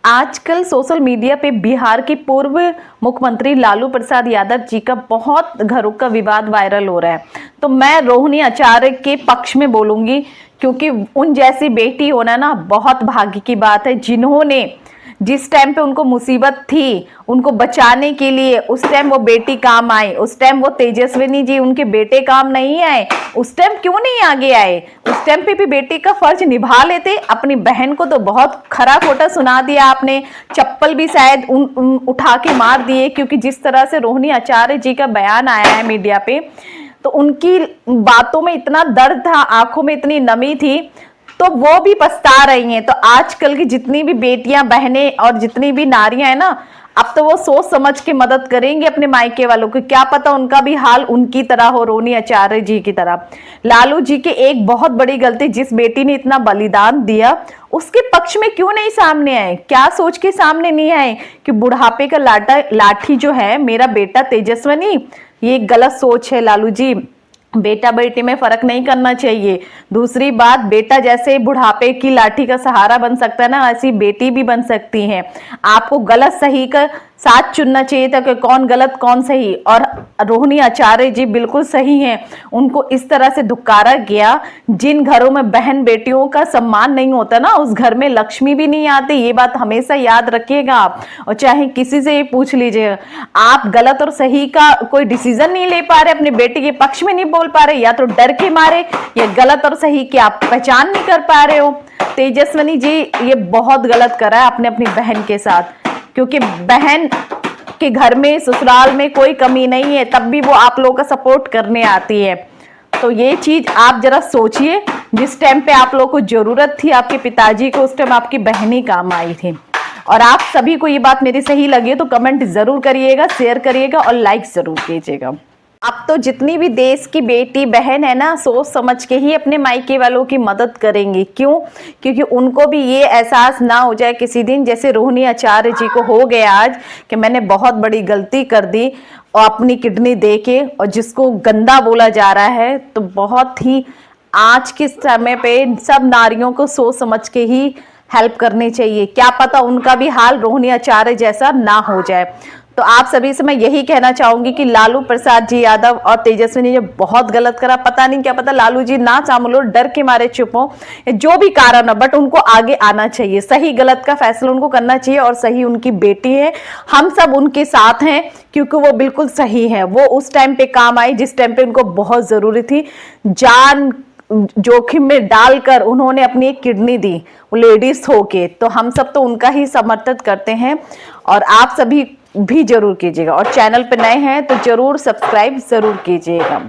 आजकल social media पे बिहार के पूर्व मुख्यमंत्री लालू प्रसाद यादव जी का बहुत घरों का विवाद वायरल हो रहा है। तो मैं रोहिणी आचार्य के पक्ष में बोलूंगी, क्योंकि उन जैसी बेटी होना ना बहुत भाग्य की बात है, जिन्होंने जिस टाइम पे उनको मुसीबत थी उनको बचाने के लिए उस टाइम वो बेटी काम आई। उस टाइम वो तेजस्विनी जी उनके बेटे काम नहीं आए, उस टाइम क्यों नहीं आगे आए? उस टाइम पे भी बेटी का फर्ज निभा लेते। अपनी बहन को तो बहुत खरा खोटा सुना दिया आपने, चप्पल भी शायद उठा के मार दिए, क्योंकि जिस तरह से रोहिणी आचार्य जी का बयान आया है मीडिया पे, तो उनकी बातों में इतना दर्द था, आंखों में इतनी नमी थी, तो वो भी पछता रही हैं। तो आजकल की जितनी भी बेटियां बहनें और जितनी भी नारियां हैं ना, अब तो वो सोच समझ के मदद करेंगे अपने मायके वालों को। क्या पता उनका भी हाल उनकी तरह हो, रोहिणी आचार्य जी की तरह। लालू जी की एक बहुत बड़ी गलती, जिस बेटी ने इतना बलिदान दिया उसके पक्ष में क्यों नहीं सामने आए? क्या सोच के सामने नहीं आए कि बुढ़ापे का लाठी जो है मेरा बेटा तेजस्विनी, ये गलत सोच है लालू जी। बेटा बेटी में फर्क नहीं करना चाहिए। दूसरी बात, बेटा जैसे बुढ़ापे की लाठी का सहारा बन सकता है ना, ऐसी बेटी भी बन सकती है। आपको गलत सही का साथ चुनना चाहिए था कि कौन गलत कौन सही। और रोहिणी आचार्य जी बिल्कुल सही हैं, उनको इस तरह से धुकारा गया। जिन घरों में बहन बेटियों का सम्मान नहीं होता ना, उस घर में लक्ष्मी भी नहीं आती। ये बात हमेशा याद रखिएगा आप, और चाहे किसी से ये पूछ लीजिए। आप गलत और सही का कोई डिसीजन नहीं ले पा रहे, अपने बेटे के पक्ष में नहीं बोल पा रहे, या तो डर के मारे, या गलत और सही की आप पहचान नहीं कर पा रहे हो। तेजस्विनी जी ये बहुत गलत करा है आपने अपनी बहन के साथ, क्योंकि बहन के घर में ससुराल में कोई कमी नहीं है, तब भी वो आप लोगों का सपोर्ट करने आती है। तो ये चीज आप जरा सोचिए, जिस टाइम पे आप लोगों को जरूरत थी आपके पिताजी को, उस टाइम आपकी बहन ही काम आई थी। और आप सभी को ये बात मेरी सही लगी तो कमेंट जरूर करिएगा, शेयर करिएगा और लाइक जरूर कीजिएगा। अब तो जितनी भी देश की बेटी बहन है ना, सोच समझ के ही अपने मायके वालों की मदद करेंगी। क्यों? क्योंकि उनको भी ये एहसास ना हो जाए किसी दिन, जैसे रोहिणी आचार्य जी को हो गया आज, कि मैंने बहुत बड़ी गलती कर दी और अपनी किडनी दे के, और जिसको गंदा बोला जा रहा है। तो बहुत ही आज के समय पे सब नारियों को सोच समझ के ही हेल्प करनी चाहिए। क्या पता उनका भी हाल रोहिणी आचार्य जैसा ना हो जाए। तो आप सभी से मैं यही कहना चाहूंगी कि लालू प्रसाद जी यादव और तेजस्विनी ने बहुत गलत करा। पता नहीं, क्या पता लालू जी ना चामलो, डर के मारे चुप हो, जो भी कारण है, बट उनको आगे आना चाहिए। सही गलत का फैसला उनको करना चाहिए, और सही उनकी बेटी है, हम सब उनके साथ हैं, क्योंकि वो बिल्कुल सही है। वो उस टाइम पे काम आई जिस टाइम पे उनको बहुत जरूरी थी। जान जोखिम में डालकर उन्होंने अपनी एक किडनी दी, वो लेडीज होके। तो हम सब तो उनका ही समर्थन करते हैं, और आप सभी भी जरूर कीजिएगा। और चैनल पे नए हैं तो जरूर सब्सक्राइब जरूर कीजिएगा।